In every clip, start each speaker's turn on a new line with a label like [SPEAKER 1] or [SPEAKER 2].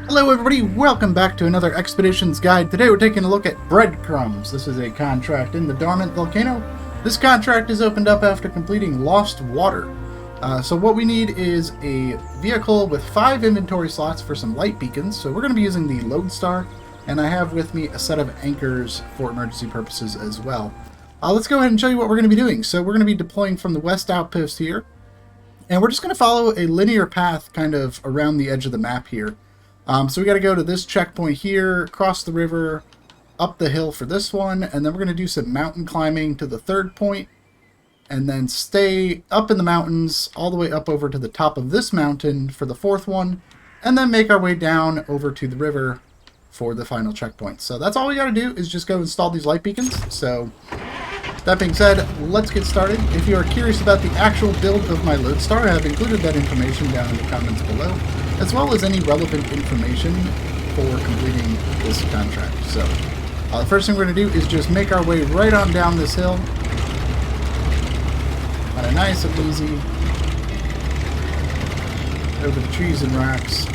[SPEAKER 1] Hello everybody, welcome back to another Expeditions Guide. Today we're taking a look at Breadcrumbs. This is a contract in the Dormant Volcano. This contract is opened up after completing Lost Water. So what we need is a vehicle with 5 inventory slots for some light beacons. So we're going to be using the Loadstar, and I have with me a set of anchors for emergency purposes as well. Let's go ahead and show you what we're going to be doing. So we're going to be deploying from the west outpost here, and we're just going to follow a linear path kind of around the edge of the map here. So we got to go to this checkpoint here, cross the river, up the hill for this one, and then we're going to do some mountain climbing to the third point, and then stay up in the mountains all the way up over to the top of this mountain for the fourth one, and then make our way down over to the river for the final checkpoint. So that's all we got to do is just go install these light beacons. So that being said, let's get started. If you are curious about the actual build of my Loadstar, I have included that information down in the comments below, as well as any relevant information for completing this contract. So, the first thing we're going to do is just make our way right on down this hill. Kind of nice and easy. Over the trees and rocks.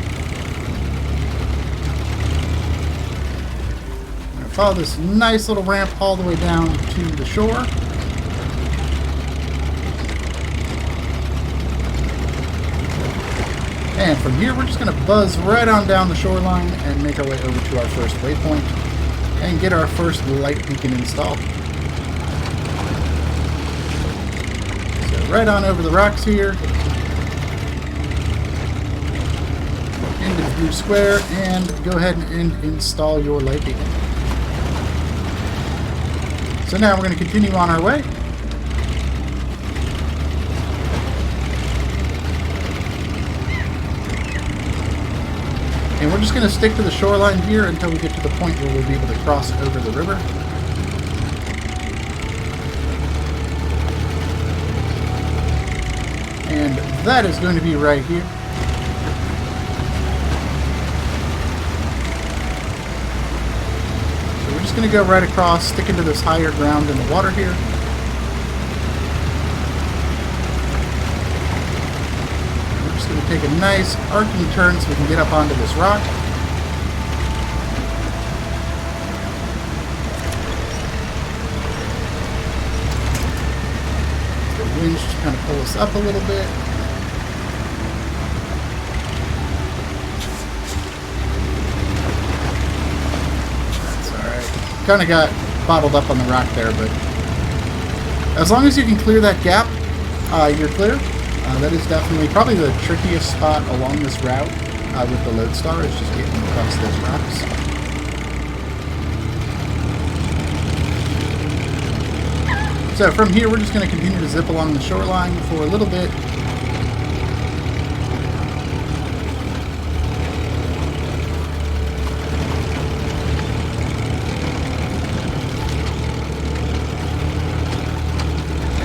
[SPEAKER 1] I'm going to follow this nice little ramp all the way down to the shore. And from here, we're just going to buzz right on down the shoreline and make our way over to our first waypoint and get our first light beacon installed. So right on over the rocks here, into the blue square, and go ahead and install your light beacon. So now we're going to continue on our way. And we're just going to stick to the shoreline here until we get to the point where we'll be able to cross over the river. And that is going to be right here. So we're just going to go right across, sticking to this higher ground in the water here. Take a nice arcing turn so we can get up onto this rock. The winch to kind of pull us up a little bit. That's alright. Kind of got bottled up on the rock there, but as long as you can clear that gap, you're clear. That is definitely probably the trickiest spot along this route with the Loadstar, is just getting across those rocks. So from here, we're just going to continue to zip along the shoreline for a little bit.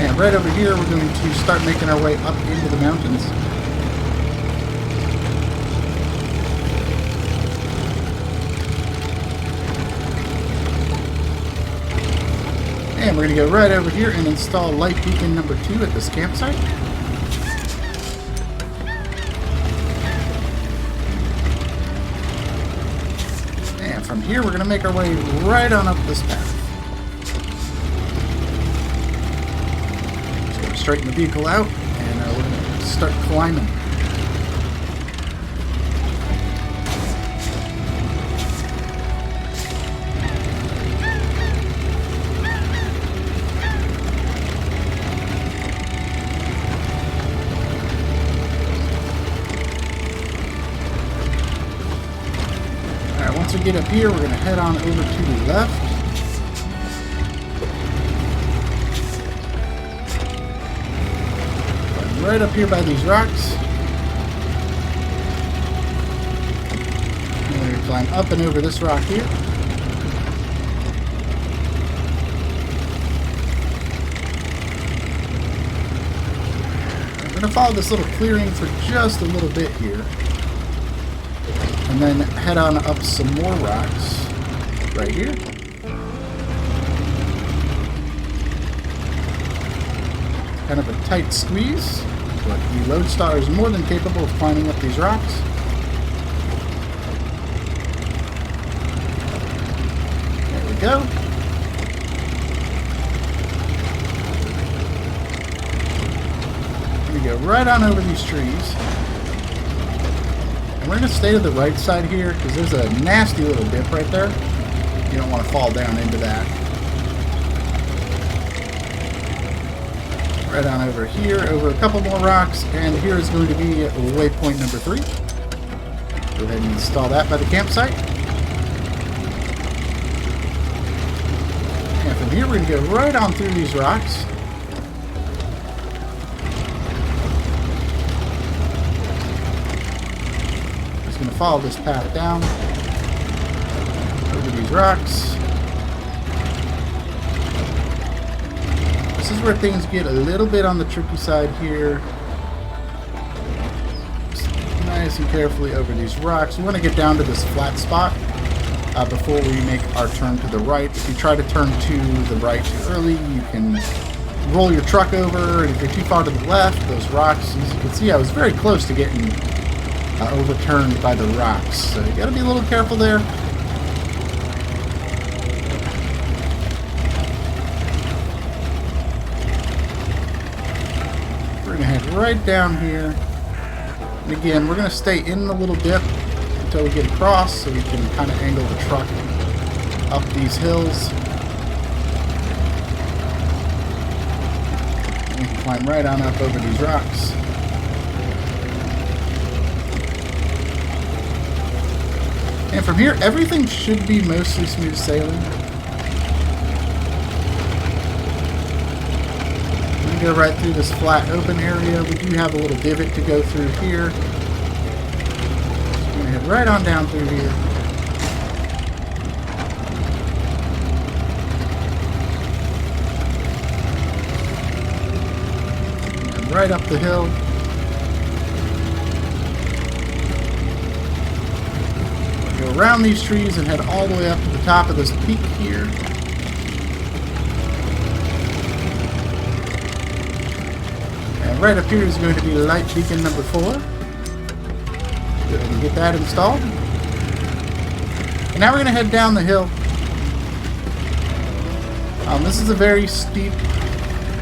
[SPEAKER 1] And right over here, we're going to start making our way up into the mountains. And we're going to go right over here and install light beacon number 2 at this campsite. And from here, we're going to make our way right on up this path. Straighten the vehicle out, and we're going to start climbing. Alright, once we get up here, we're going to head on over to the left. Right up here by these rocks. And we're going to climb up and over this rock here. We're going to follow this little clearing for just a little bit here. And then head on up some more rocks right here. Kind of a tight squeeze, but the Loadstar is more than capable of climbing up these rocks. right on over these trees. And we're going to stay to the right side here because there's a nasty little dip right there. You don't want to fall down into that. Right on over here, over a couple more rocks, and here is going to be waypoint number 3. Go ahead and install that by the campsite. And from here we're going to go right on through these rocks. Just going to follow this path down over these rocks. This is where things get a little bit on the tricky side here. Just nice and carefully over these rocks. We want to get down to this flat spot before we make our turn to the right. If you try to turn to the right too early, you can roll your truck over, and if you're too far to the left, those rocks, as you can see, I was very close to getting overturned by the rocks. So you got to be a little careful there. Head right down here, and again we're going to stay in the little dip until we get across so we can kind of angle the truck up these hills. We can climb right on up over these rocks. And from here everything should be mostly smooth sailing. Go right through this flat open area. We do have a little divot to go through here. Just going to head right on down through here. And right up the hill. Go around these trees and head all the way up to the top of this peak here. Right up here is going to be light beacon number 4. Go ahead and get that installed. And now we're going to head down the hill. This is a very steep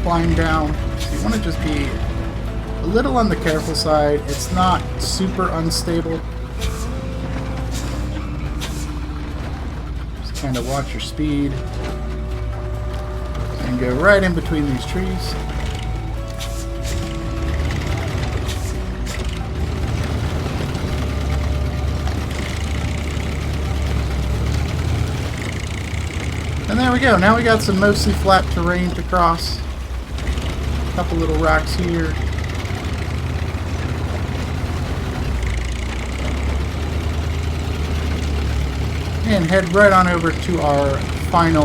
[SPEAKER 1] climb down, so you want to just be a little on the careful side. It's not super unstable. Just kind of watch your speed. And go right in between these trees. And there we go. Now we got some mostly flat terrain to cross. A couple little rocks here. And head right on over to our final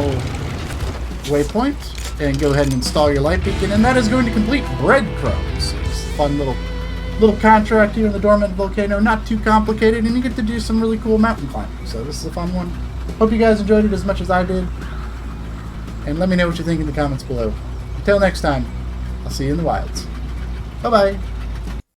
[SPEAKER 1] waypoint. And go ahead and install your light beacon. And that is going to complete Breadcrumbs. It's a fun little contract here in the Dormant Volcano. Not too complicated. And you get to do some really cool mountain climbing. So this is a fun one. Hope you guys enjoyed it as much as I did. And let me know what you think in the comments below. Until next time, I'll see you in the wilds. Bye-bye.